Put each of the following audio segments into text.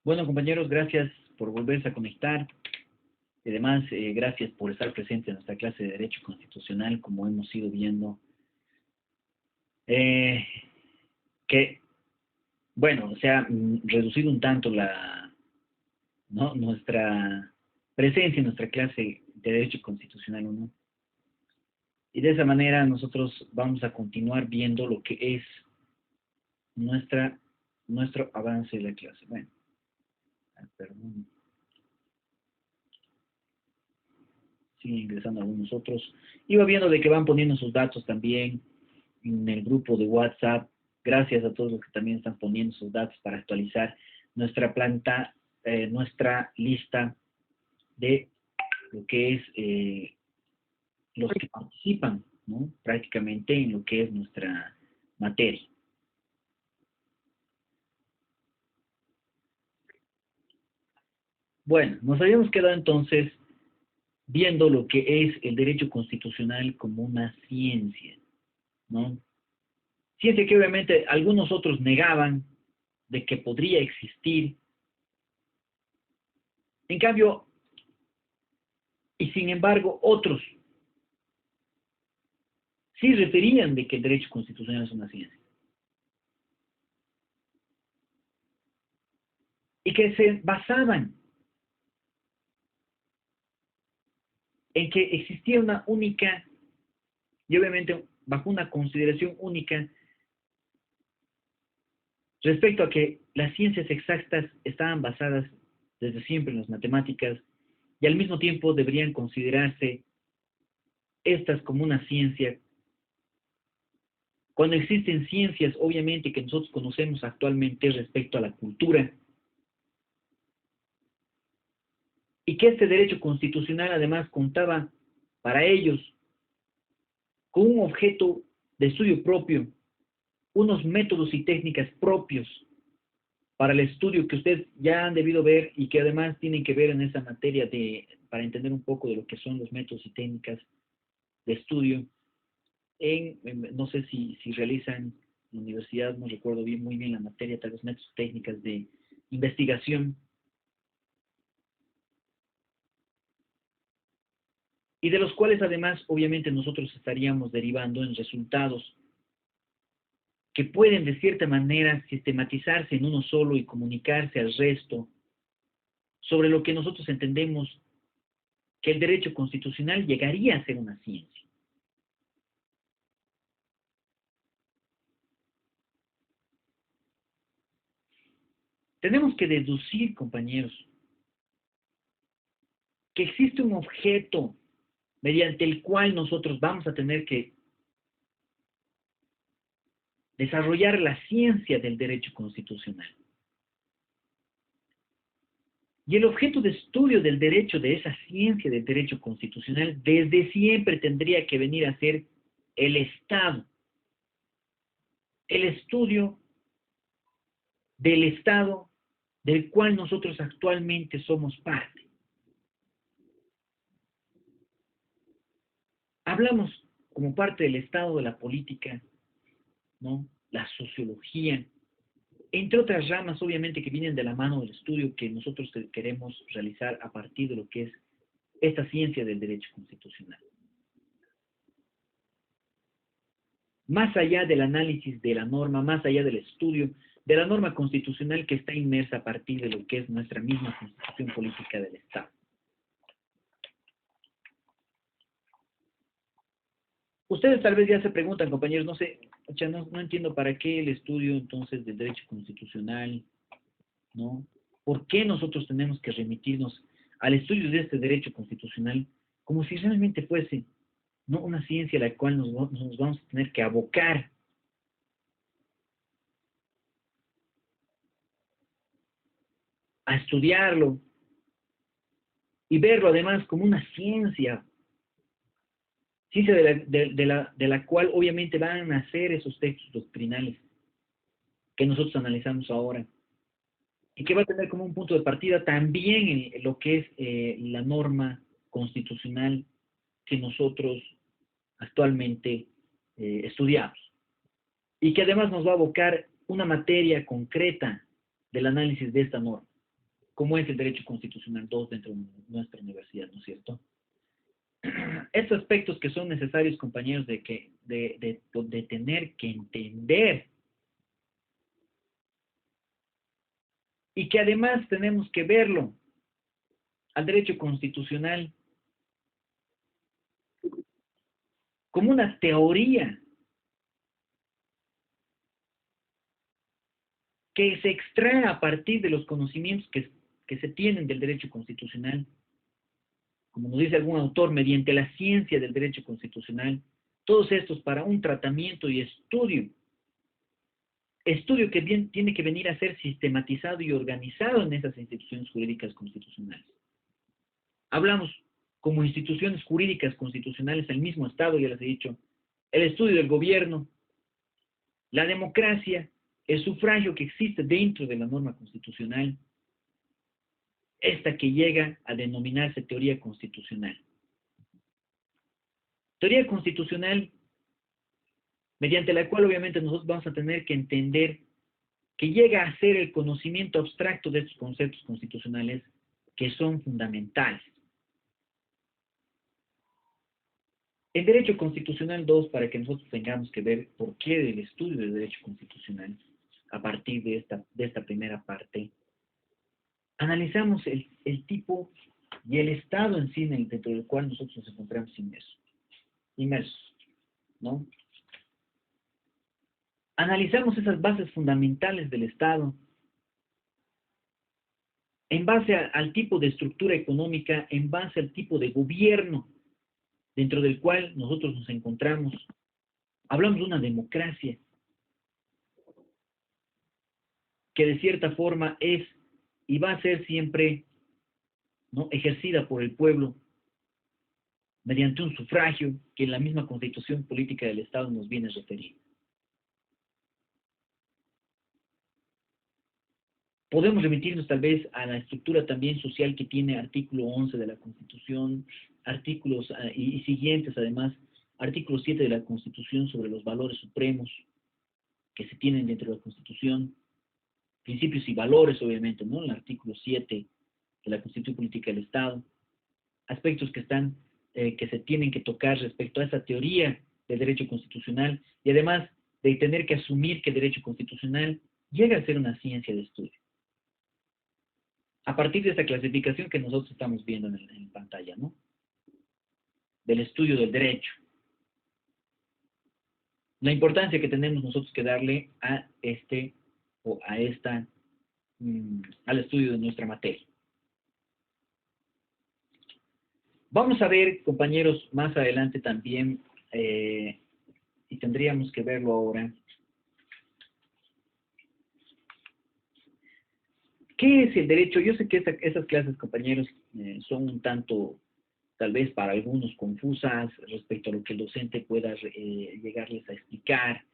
Bueno, compañeros, gracias por volverse a conectar. Y además, gracias por estar presentes en nuestra clase de Derecho Constitucional, como hemos ido viendo. Eh, que, bueno, se ha reducido un tanto nuestra presencia en nuestra clase de Derecho Constitucional 1. Y de esa manera nosotros vamos a continuar viendo lo que es nuestro avance de la clase. Bueno, perdón. Sigue ingresando algunos otros. Iba viendo de que van poniendo sus datos también en el grupo de WhatsApp. Gracias a todos los que también están poniendo sus datos para actualizar nuestra nuestra lista de lo que es los que participan, ¿no? Prácticamente en lo que es nuestra materia. Bueno, nos habíamos quedado entonces viendo lo que es el derecho constitucional como una ciencia, ¿no? Ciencia que obviamente algunos otros negaban de que podría existir. En cambio, y sin embargo, otros sí referían de que el derecho constitucional es una ciencia. Y que se basaban en que existía una única, y obviamente bajo una consideración única, respecto a que las ciencias exactas estaban basadas desde siempre en las matemáticas y al mismo tiempo deberían considerarse estas como una ciencia. Cuando existen ciencias, obviamente, que nosotros conocemos actualmente respecto a la cultura, y que este derecho constitucional además contaba para ellos con un objeto de estudio propio, unos métodos y técnicas propios para el estudio que ustedes ya han debido ver y que además tienen que ver en esa materia para entender un poco de lo que son los métodos y técnicas de estudio. No sé si realizan en la universidad, no recuerdo muy bien la materia, tal vez métodos y técnicas de investigación, y de los cuales además obviamente nosotros estaríamos derivando en resultados que pueden de cierta manera sistematizarse en uno solo y comunicarse al resto sobre lo que nosotros entendemos que el derecho constitucional llegaría a ser una ciencia. Tenemos que deducir, compañeros, que existe un objeto mediante el cual nosotros vamos a tener que desarrollar la ciencia del derecho constitucional. Y el objeto de estudio del derecho, de esa ciencia del derecho constitucional, desde siempre tendría que venir a ser el Estado. El estudio del Estado del cual nosotros actualmente somos parte. Hablamos como parte del Estado de la política, ¿no? La sociología, entre otras ramas, obviamente, que vienen de la mano del estudio que nosotros queremos realizar a partir de lo que es esta ciencia del derecho constitucional. Más allá del análisis de la norma, más allá del estudio de la norma constitucional que está inmersa a partir de lo que es nuestra misma constitución política del Estado. Ustedes tal vez ya se preguntan, compañeros, no sé, no entiendo para qué el estudio entonces del derecho constitucional, ¿no? ¿Por qué nosotros tenemos que remitirnos al estudio de este derecho constitucional como si realmente fuese, ¿no?, una ciencia a la cual nos vamos a tener que abocar a estudiarlo y verlo además como una ciencia de la cual obviamente van a nacer esos textos doctrinales que nosotros analizamos ahora, y que va a tener como un punto de partida también en lo que es la norma constitucional que nosotros actualmente estudiamos, y que además nos va a abocar una materia concreta del análisis de esta norma. como es el derecho constitucional 2 dentro de nuestra universidad, ¿no es cierto? Estos aspectos que son necesarios, compañeros, de tener que entender y que además tenemos que verlo al derecho constitucional como una teoría que se extrae a partir de los conocimientos que se tienen del derecho constitucional, como nos dice algún autor, mediante la ciencia del derecho constitucional, todos estos para un tratamiento y estudio que bien tiene que venir a ser sistematizado y organizado en esas instituciones jurídicas constitucionales. Hablamos como instituciones jurídicas constitucionales el mismo Estado, ya les he dicho, el estudio del gobierno, la democracia, el sufragio que existe dentro de la norma constitucional, esta que llega a denominarse teoría constitucional. Teoría constitucional mediante la cual obviamente nosotros vamos a tener que entender que llega a ser el conocimiento abstracto de estos conceptos constitucionales que son fundamentales. El derecho constitucional 2, para que nosotros tengamos que ver por qué del estudio del derecho constitucional, a partir de esta primera parte, analizamos el tipo y el estado en sí dentro del cual nosotros nos encontramos inmersos, ¿no? Analizamos esas bases fundamentales del Estado en base al tipo de estructura económica, en base al tipo de gobierno dentro del cual nosotros nos encontramos. Hablamos de una democracia que de cierta forma es y va a ser siempre, ¿no?, ejercida por el pueblo mediante un sufragio que en la misma Constitución Política del Estado nos viene a referir. Podemos remitirnos tal vez a la estructura también social que tiene artículo 11 de la Constitución, artículos y siguientes además, artículo 7 de la Constitución sobre los valores supremos que se tienen dentro de la Constitución, principios y valores obviamente, ¿no? El artículo 7 de la Constitución Política del Estado, aspectos que se tienen que tocar respecto a esa teoría del derecho constitucional y además de tener que asumir que el derecho constitucional llega a ser una ciencia de estudio. A partir de esta clasificación que nosotros estamos viendo en pantalla, ¿no? Del estudio del derecho. La importancia que tenemos nosotros que darle a al estudio de nuestra materia. Vamos a ver, compañeros, más adelante también, y tendríamos que verlo ahora, ¿qué es el derecho? Yo sé que esas clases, compañeros, son un tanto, tal vez para algunos, confusas respecto a lo que el docente pueda llegarles a explicar,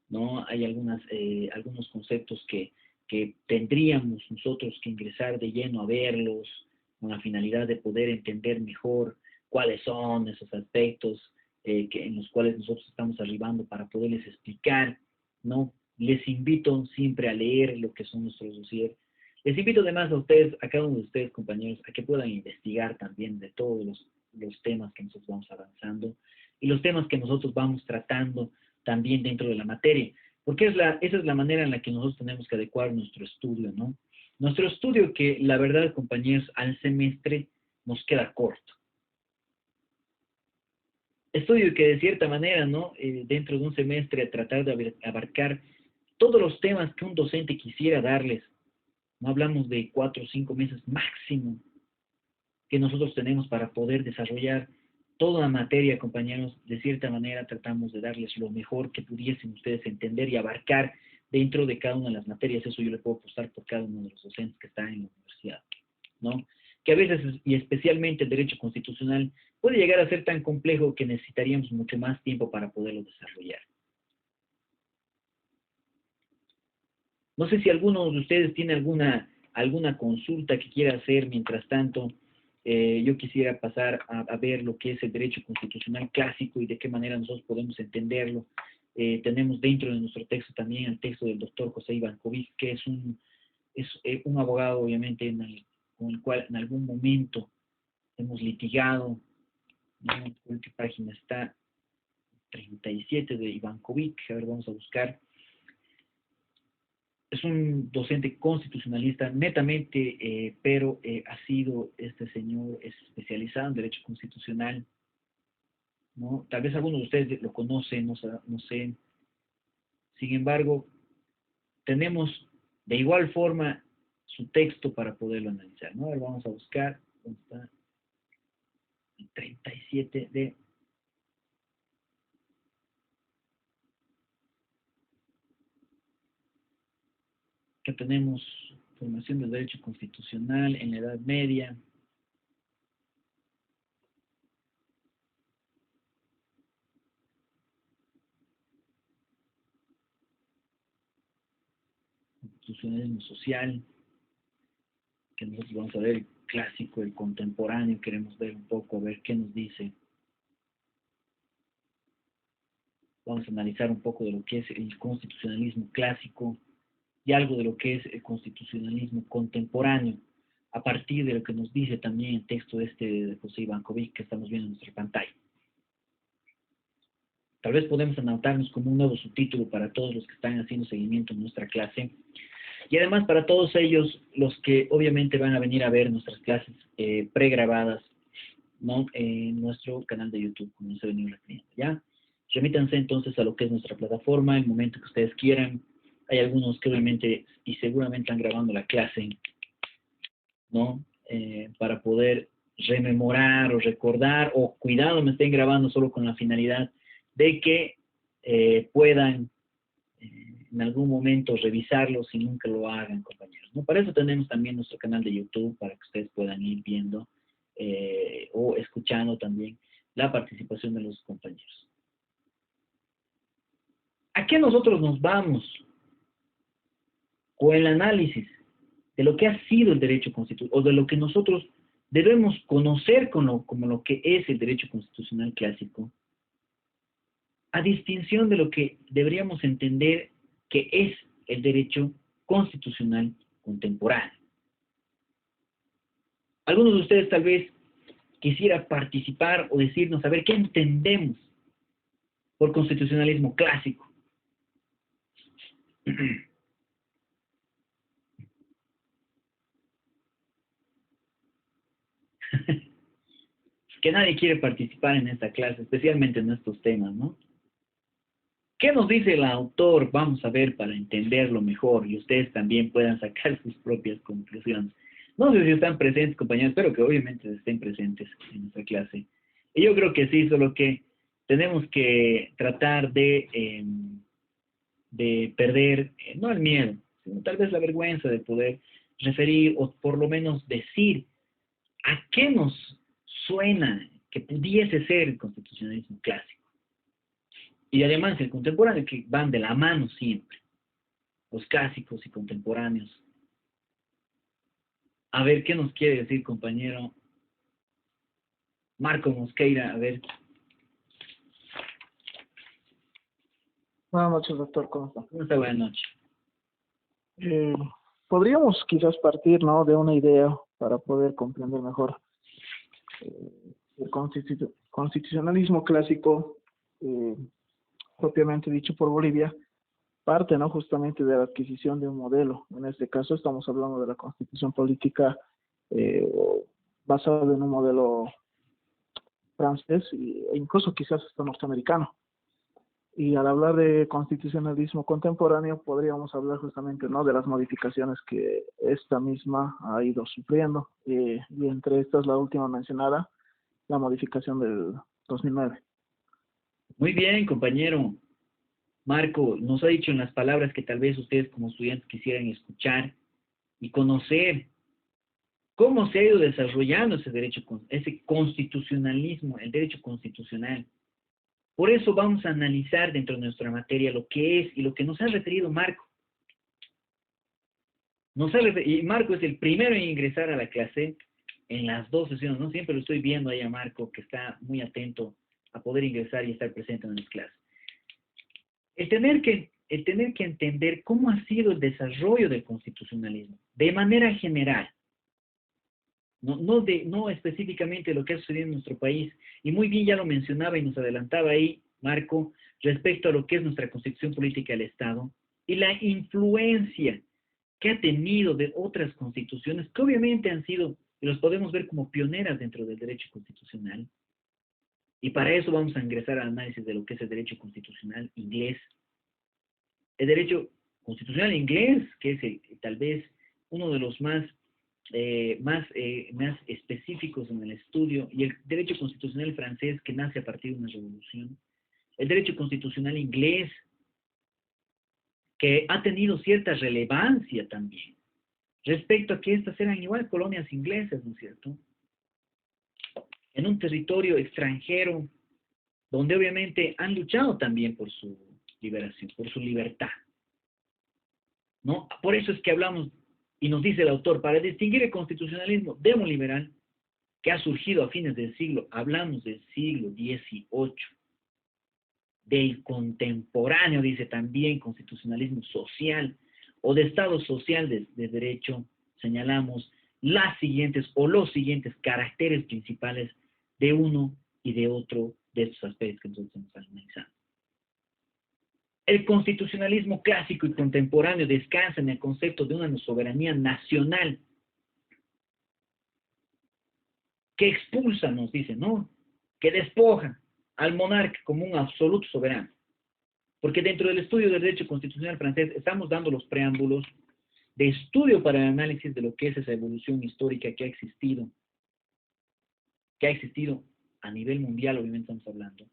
¿no? Hay algunos conceptos que tendríamos nosotros que ingresar de lleno a verlos, con la finalidad de poder entender mejor cuáles son esos aspectos en los cuales nosotros estamos arribando para poderles explicar, ¿no? Les invito siempre a leer lo que son nuestros dossiers. Les invito además a ustedes, a cada uno de ustedes, compañeros, a que puedan investigar también de todos los temas que nosotros vamos avanzando y los temas que nosotros vamos tratando también dentro de la materia, porque esa es la manera en la que nosotros tenemos que adecuar nuestro estudio, ¿no? Nuestro estudio que, la verdad, compañeros, al semestre nos queda corto. Estudio que de cierta manera, ¿no? Dentro de un semestre tratar de abarcar todos los temas que un docente quisiera darles. No hablamos de 4 o 5 meses máximo que nosotros tenemos para poder desarrollar toda la materia, compañeros. De cierta manera tratamos de darles lo mejor que pudiesen ustedes entender y abarcar dentro de cada una de las materias. Eso yo le puedo apostar por cada uno de los docentes que están en la universidad, ¿no? Que a veces, y especialmente el derecho constitucional, puede llegar a ser tan complejo que necesitaríamos mucho más tiempo para poderlo desarrollar. No sé si alguno de ustedes tiene alguna consulta que quiera hacer. Mientras tanto, yo quisiera pasar a ver lo que es el derecho constitucional clásico y de qué manera nosotros podemos entenderlo. Tenemos dentro de nuestro texto también el texto del doctor José Iván Kovic, que es un abogado, obviamente, con el cual en algún momento hemos litigado. ¿No? ¿En qué página está? 37 de Ivankovic. A ver, vamos a buscar. Es un docente constitucionalista netamente, pero ha sido este señor es especializado en derecho constitucional, ¿no? Tal vez algunos de ustedes lo conocen, no sé. Sin embargo, tenemos de igual forma su texto para poderlo analizar, ¿no? A ver, vamos a buscar. ¿Dónde está? El 37 de... que tenemos formación del derecho constitucional en la Edad Media. Constitucionalismo social, que nosotros vamos a ver el clásico, el contemporáneo, queremos ver un poco, a ver qué nos dice. Vamos a analizar un poco de lo que es el constitucionalismo clásico y algo de lo que es el constitucionalismo contemporáneo, a partir de lo que nos dice también el texto de José Ivankovic que estamos viendo en nuestra pantalla. Tal vez podemos anotarnos como un nuevo subtítulo para todos los que están haciendo seguimiento en nuestra clase. Y además para todos ellos, los que obviamente van a venir a ver nuestras clases pregrabadas, ¿no? En nuestro canal de YouTube, como se ha venido refiriendo, ¿ya? Remítanse entonces a lo que es nuestra plataforma, el momento que ustedes quieran. Hay algunos que obviamente y seguramente están grabando la clase, ¿no? Para poder rememorar o recordar, o cuidado, me estén grabando solo con la finalidad de que puedan en algún momento revisarlo si nunca lo hagan, compañeros, ¿no? Para eso tenemos también nuestro canal de YouTube, para que ustedes puedan ir viendo o escuchando también la participación de los compañeros. ¿A qué nosotros nos vamos con el análisis de lo que ha sido el derecho constitucional, o de lo que nosotros debemos conocer como lo que es el derecho constitucional clásico, a distinción de lo que deberíamos entender que es el derecho constitucional contemporáneo? Algunos de ustedes tal vez quisiera participar o decirnos, a ver, ¿qué entendemos por constitucionalismo clásico? Que nadie quiere participar en esta clase, especialmente en estos temas, ¿no? ¿Qué nos dice el autor? Vamos a ver para entenderlo mejor y ustedes también puedan sacar sus propias conclusiones. No sé si están presentes, compañeros, espero que obviamente estén presentes en nuestra clase. Y yo creo que sí, solo que tenemos que tratar de perder, no el miedo, sino tal vez la vergüenza de poder referir o por lo menos decir a qué nos suena que pudiese ser el constitucionalismo clásico. Y además el contemporáneo, que van de la mano siempre, los clásicos y contemporáneos. A ver, ¿qué nos quiere decir, compañero Marco Mosqueira? A ver. Buenas noches, doctor. ¿Cómo está? ¿Cómo está? Buenas noches. Podríamos quizás partir, ¿no?, de una idea para poder comprender mejor el constitucionalismo clásico, propiamente dicho por Bolivia, parte, ¿no?, justamente de la adquisición de un modelo. En este caso estamos hablando de la constitución política basada en un modelo francés e incluso quizás hasta norteamericano. Y al hablar de constitucionalismo contemporáneo, podríamos hablar justamente, ¿no?, de las modificaciones que esta misma ha ido sufriendo. Y entre estas, la última mencionada, la modificación del 2009. Muy bien, compañero Marco. Nos ha dicho en las palabras que tal vez ustedes como estudiantes quisieran escuchar y conocer cómo se ha ido desarrollando ese derecho, ese constitucionalismo, el derecho constitucional. Por eso vamos a analizar dentro de nuestra materia lo que es y lo que nos ha referido Marco. Y Marco es el primero en ingresar a la clase en las dos sesiones, ¿no? Siempre lo estoy viendo ahí a Marco, que está muy atento a poder ingresar y estar presente en las clases. El tener que entender cómo ha sido el desarrollo del constitucionalismo, de manera general. no específicamente lo que ha sucedido en nuestro país. Y muy bien ya lo mencionaba y nos adelantaba ahí, Marco, respecto a lo que es nuestra constitución política del Estado y la influencia que ha tenido de otras constituciones que obviamente han sido, y los podemos ver como pioneras dentro del derecho constitucional. Y para eso vamos a ingresar al análisis de lo que es el derecho constitucional inglés. El derecho constitucional inglés, que es tal vez uno de los más específicos en el estudio, y el derecho constitucional francés, que nace a partir de una revolución. El derecho constitucional inglés, que ha tenido cierta relevancia también, respecto a que estas eran igual colonias inglesas, ¿no es cierto? En un territorio extranjero, donde obviamente han luchado también por su liberación, por su libertad, ¿no? Por eso es que hablamos, y nos dice el autor, para distinguir el constitucionalismo demoliberal, que ha surgido a fines del siglo, hablamos del siglo XVIII, del contemporáneo, dice también, constitucionalismo social, o de Estado social de derecho, señalamos las siguientes o los siguientes caracteres principales de uno y de otro de estos aspectos que nosotros estamos analizando. El constitucionalismo clásico y contemporáneo descansa en el concepto de una soberanía nacional que expulsa, nos dice, ¿no? Que despoja al monarca como un absoluto soberano. Porque dentro del estudio del derecho constitucional francés estamos dando los preámbulos de estudio para el análisis de lo que es esa evolución histórica que ha existido a nivel mundial, obviamente estamos hablando,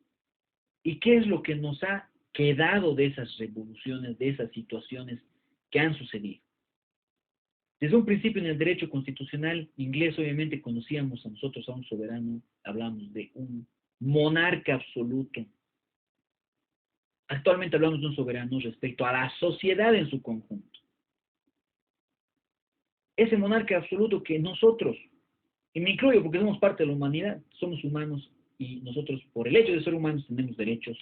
y qué es lo que nos ha quedado de esas revoluciones, de esas situaciones que han sucedido. Desde un principio en el derecho constitucional inglés obviamente conocíamos a nosotros a un soberano, hablamos de un monarca absoluto. Actualmente hablamos de un soberano respecto a la sociedad en su conjunto. Ese monarca absoluto que nosotros, y me incluyo porque somos parte de la humanidad, somos humanos y nosotros por el hecho de ser humanos tenemos derechos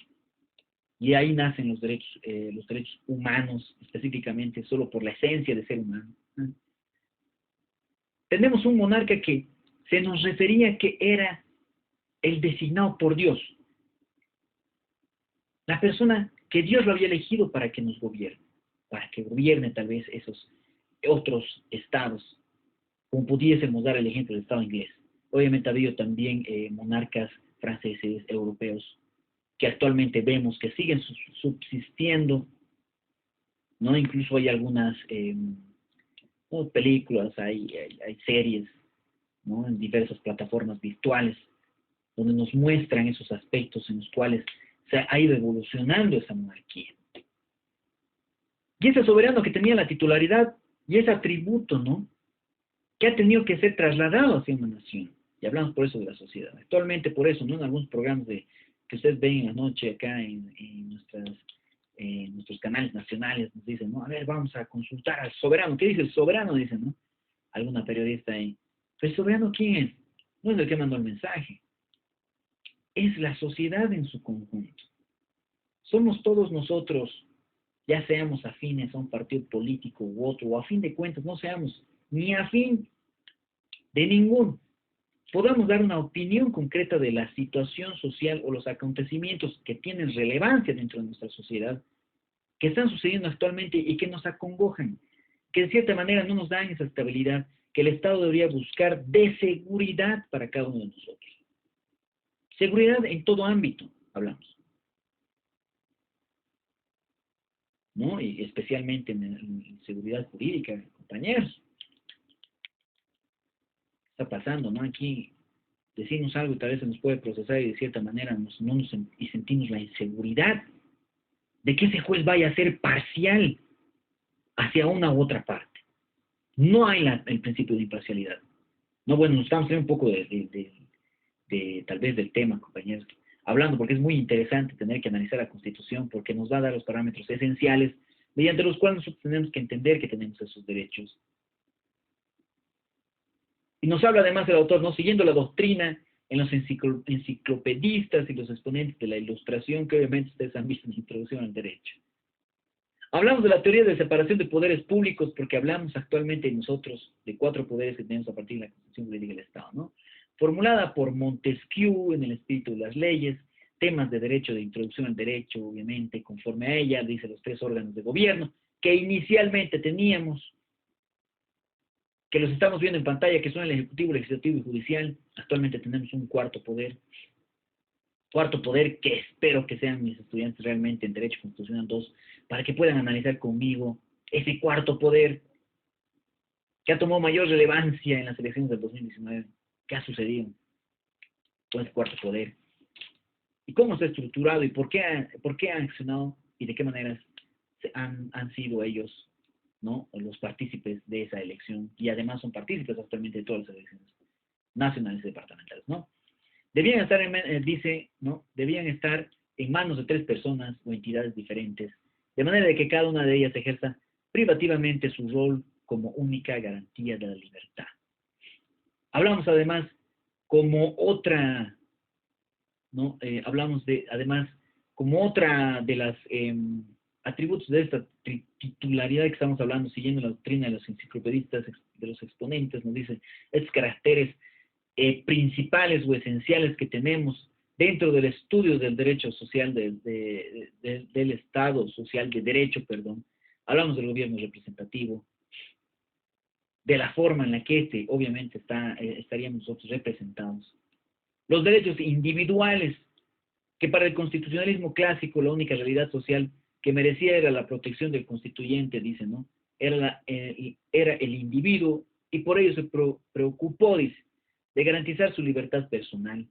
y ahí nacen los derechos humanos específicamente solo por la esencia de ser humano. Tenemos un monarca que se nos refería que era el designado por Dios, la persona que Dios lo había elegido para que nos gobierne, para que gobierne tal vez esos otros estados, como pudiésemos dar el ejemplo del estado inglés. Obviamente ha habido también monarcas franceses, europeos, que actualmente vemos que siguen subsistiendo, ¿no? Incluso hay algunas ¿no? películas, hay series, ¿no? En diversas plataformas virtuales, donde nos muestran esos aspectos en los cuales se ha ido evolucionando esa monarquía. Y ese soberano que tenía la titularidad y ese atributo, ¿no? Que ha tenido que ser trasladado hacia una nación. Y hablamos por eso de la sociedad. Actualmente por eso, ¿no? En algunos programas que ustedes ven anoche acá en nuestros canales nacionales, nos dicen, ¿no? A ver, vamos a consultar al soberano. ¿Qué dice el soberano? Dicen, ¿no? Alguna periodista ahí. ¿Pero el soberano quién es? No es el que mandó el mensaje. Es la sociedad en su conjunto. Somos todos nosotros, ya seamos afines a un partido político u otro, o a fin de cuentas no seamos ni afín de ninguno, podamos dar una opinión concreta de la situación social o los acontecimientos que tienen relevancia dentro de nuestra sociedad, que están sucediendo actualmente y que nos acongojan, que de cierta manera no nos dan esa estabilidad que el Estado debería buscar de seguridad para cada uno de nosotros. Seguridad en todo ámbito, hablamos, ¿no? Y especialmente en seguridad jurídica, compañeros. Está pasando, ¿no? Aquí decimos algo y tal vez se nos puede procesar y de cierta manera y sentimos la inseguridad de que ese juez vaya a ser parcial hacia una u otra parte. No hay el principio de imparcialidad. No, bueno, nos estamos hablando un poco tal vez del tema, compañeros, hablando porque es muy interesante tener que analizar la Constitución porque nos va a dar los parámetros esenciales mediante los cuales nosotros tenemos que entender que tenemos esos derechos. Y nos habla además el autor, ¿no? Siguiendo la doctrina en los enciclopedistas y los exponentes de la ilustración que obviamente ustedes han visto en la introducción al derecho. Hablamos de la teoría de separación de poderes públicos porque hablamos actualmente nosotros de 4 poderes que tenemos a partir de la Constitución Política del Estado, ¿no? Formulada por Montesquieu en el espíritu de las leyes, temas de derecho, de introducción al derecho, obviamente, conforme a ella, dice los 3 órganos de gobierno, que inicialmente teníamos, que los estamos viendo en pantalla, que son el Ejecutivo, Legislativo y Judicial. Actualmente tenemos un cuarto poder que espero que sean mis estudiantes realmente en Derecho Constitucional 2, para que puedan analizar conmigo ese cuarto poder que ha tomado mayor relevancia en las elecciones del 2019. ¿Qué ha sucedido con ese cuarto poder? ¿Y cómo se ha estructurado? ¿Y por qué han accionado? ¿Y de qué maneras han sido ellos, ¿no?, los partícipes de esa elección? Y además son partícipes actualmente de todas las elecciones nacionales y departamentales, ¿no? Debían estar, dice, ¿no?, debían estar en manos de 3 personas o entidades diferentes, de manera de que cada una de ellas ejerza privativamente su rol como única garantía de la libertad. Hablamos además como otra, ¿no? Hablamos de, además, como otra de las atributos de esta titularidad que estamos hablando, siguiendo la doctrina de los enciclopedistas, de los exponentes, nos dicen estos caracteres principales o esenciales que tenemos dentro del estudio del derecho social del Estado social de derecho, perdón. Hablamos del gobierno representativo, de la forma en la que obviamente estaríamos nosotros representados. Los derechos individuales, que para el constitucionalismo clásico la única realidad social que merecía era la protección del constituyente, dice, ¿no? Era el individuo, y por ello se preocupó, dice, de garantizar su libertad personal,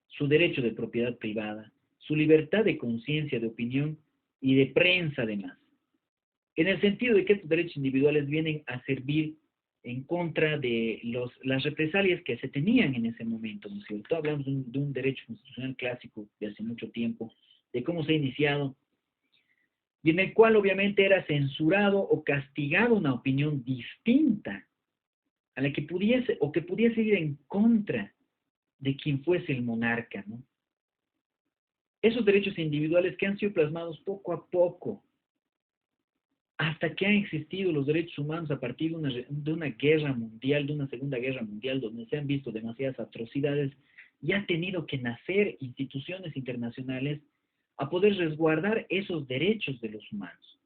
su derecho de propiedad privada, su libertad de conciencia, de opinión y de prensa además. En el sentido de que estos derechos individuales vienen a servir en contra de las represalias que se tenían en ese momento, ¿no es cierto? Hablamos de un derecho constitucional clásico de hace mucho tiempo, de cómo se ha iniciado, y en el cual obviamente era censurado o castigado una opinión distinta a la que pudiese ir en contra de quien fuese el monarca, ¿no? Esos derechos individuales que han sido plasmados poco a poco, hasta que han existido los derechos humanos a partir de una guerra mundial, de una segunda guerra mundial, donde se han visto demasiadas atrocidades, y han tenido que nacer instituciones internacionales a poder resguardar esos derechos de los humanos,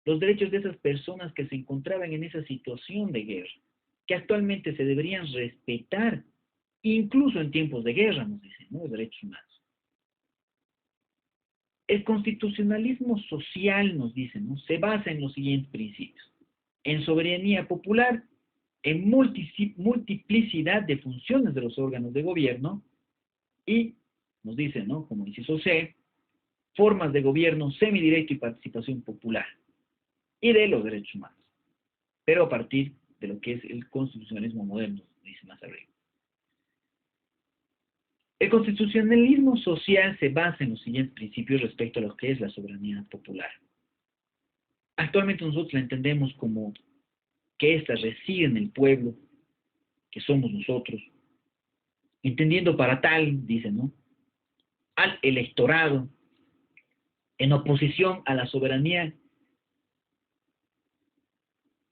los derechos de esas personas que se encontraban en esa situación de guerra, que actualmente se deberían respetar, incluso en tiempos de guerra, nos dicen, ¿no?, los derechos humanos. El constitucionalismo social, nos dicen, ¿no?, se basa en los siguientes principios: en soberanía popular, en multiplicidad de funciones de los órganos de gobierno, y nos dicen, ¿no?, como inciso C, formas de gobierno semidirecto y participación popular, y de los derechos humanos, pero a partir de lo que es el constitucionalismo moderno, dice más arriba. El constitucionalismo social se basa en los siguientes principios respecto a lo que es la soberanía popular. Actualmente nosotros la entendemos como que ésta reside en el pueblo, que somos nosotros, entendiendo para tal, dice, ¿no?, al electorado, en oposición a la soberanía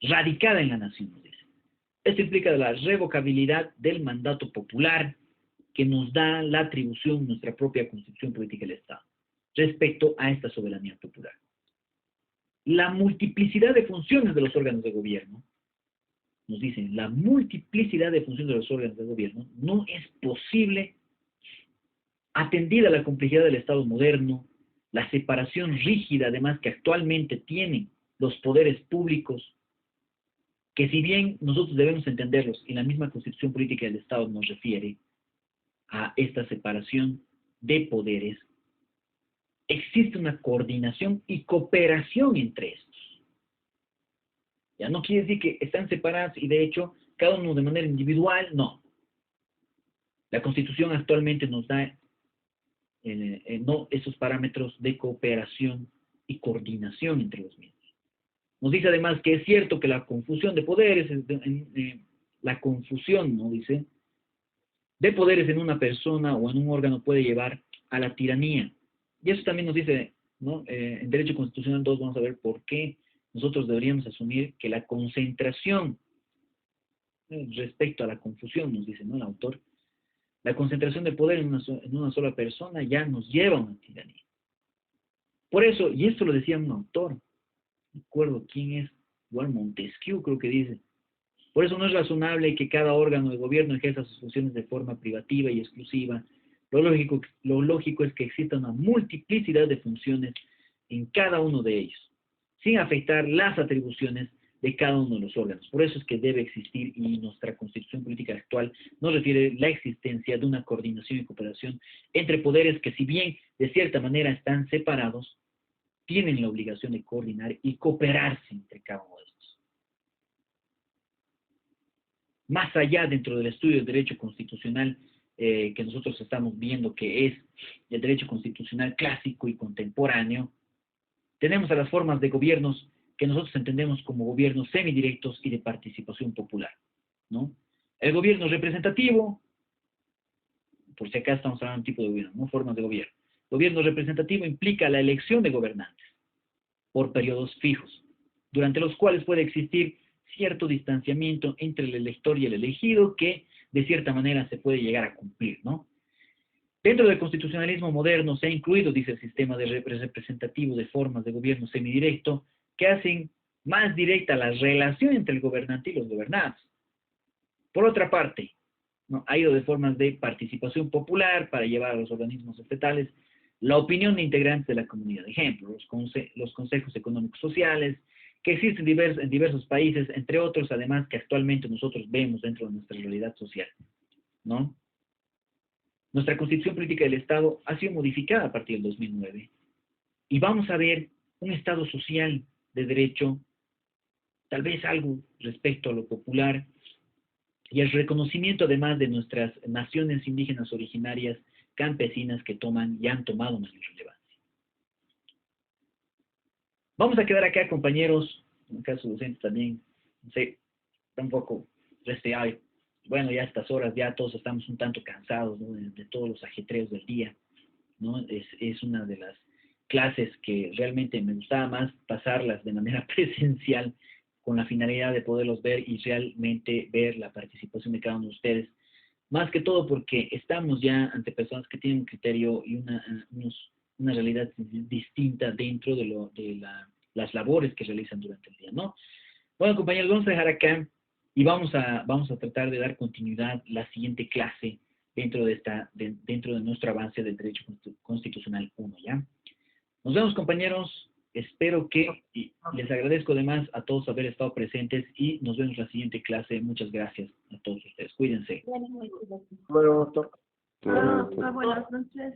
radicada en la nación, nos dice. Esto implica la revocabilidad del mandato popular que nos da la atribución, nuestra propia Constitución Política del Estado, respecto a esta soberanía popular. La multiplicidad de funciones de los órganos de gobierno, nos dicen, la multiplicidad de funciones de los órganos de gobierno no es posible atendida la complejidad del Estado moderno, la separación rígida además que actualmente tienen los poderes públicos, que si bien nosotros debemos entenderlos y la misma Constitución Política del Estado nos refiere a esta separación de poderes, existe una coordinación y cooperación entre estos. Ya no quiere decir que están separados y de hecho cada uno de manera individual, no. La Constitución actualmente nos da no esos parámetros de cooperación y coordinación entre los mismos. Nos dice además que es cierto que la confusión de poderes, la confusión, ¿no?, dice, de poderes en una persona o en un órgano puede llevar a la tiranía. Y eso también nos dice ¿no? En Derecho Constitucional 2 vamos a ver por qué nosotros deberíamos asumir que la concentración, respecto a la confusión, nos dice, ¿no?, el autor, la concentración de poder en una sola persona ya nos lleva a una tiranía. Por eso, y esto lo decía un autor, no recuerdo quién es, igual Montesquieu creo que dice, por eso no es razonable que cada órgano de gobierno ejerza sus funciones de forma privativa y exclusiva. Lo lógico es que exista una multiplicidad de funciones en cada uno de ellos, sin afectar las atribuciones de cada uno de los órganos. Por eso es que debe existir, y nuestra Constitución Política actual nos refiere la existencia de una coordinación y cooperación entre poderes que, si bien de cierta manera están separados, tienen la obligación de coordinar y cooperarse entre cada uno de estos. Más allá, dentro del estudio del derecho constitucional que nosotros estamos viendo, que es el derecho constitucional clásico y contemporáneo, tenemos a las formas de gobiernos que nosotros entendemos como gobiernos semidirectos y de participación popular, ¿no? El gobierno representativo, por si acá estamos hablando de un tipo de gobierno, ¿no? Formas de gobierno. Gobierno representativo implica la elección de gobernantes por periodos fijos, durante los cuales puede existir cierto distanciamiento entre el elector y el elegido que de cierta manera se puede llegar a cumplir, ¿no? Dentro del constitucionalismo moderno se ha incluido, dice, el sistema de representativo de formas de gobierno semidirecto que hacen más directa la relación entre el gobernante y los gobernados. Por otra parte, ¿no?, ha ido de formas de participación popular para llevar a los organismos estatales la opinión de integrantes de la comunidad. Ejemplo, los consejos económicos sociales, que existen en diversos países, entre otros, además, que actualmente nosotros vemos dentro de nuestra realidad social, ¿no? Nuestra Constitución Política del Estado ha sido modificada a partir del 2009 y vamos a ver un Estado social de derecho, tal vez algo respecto a lo popular, y el reconocimiento además de nuestras naciones indígenas originarias campesinas que toman y han tomado mayor relevancia. Vamos a quedar acá, compañeros, en el caso docentes también, no sé, tampoco resfriado. Bueno, ya a estas horas ya todos estamos un tanto cansados, ¿no?, de todos los ajetreos del día, ¿no? Es una de las clases que realmente me gustaba más pasarlas de manera presencial, con la finalidad de poderlos ver y realmente ver la participación de cada uno de ustedes. Más que todo porque estamos ya ante personas que tienen un criterio y una realidad distinta dentro de las labores que realizan durante el día, ¿no? Bueno, compañeros, vamos a dejar acá y vamos a tratar de dar continuidad la siguiente clase dentro de nuestro avance del Derecho Constitucional 1, ¿ya? Nos vemos, compañeros. Espero que, y les agradezco además a todos haber estado presentes y nos vemos en la siguiente clase. Muchas gracias a todos ustedes. Cuídense. Bueno, doctor. Buenas noches.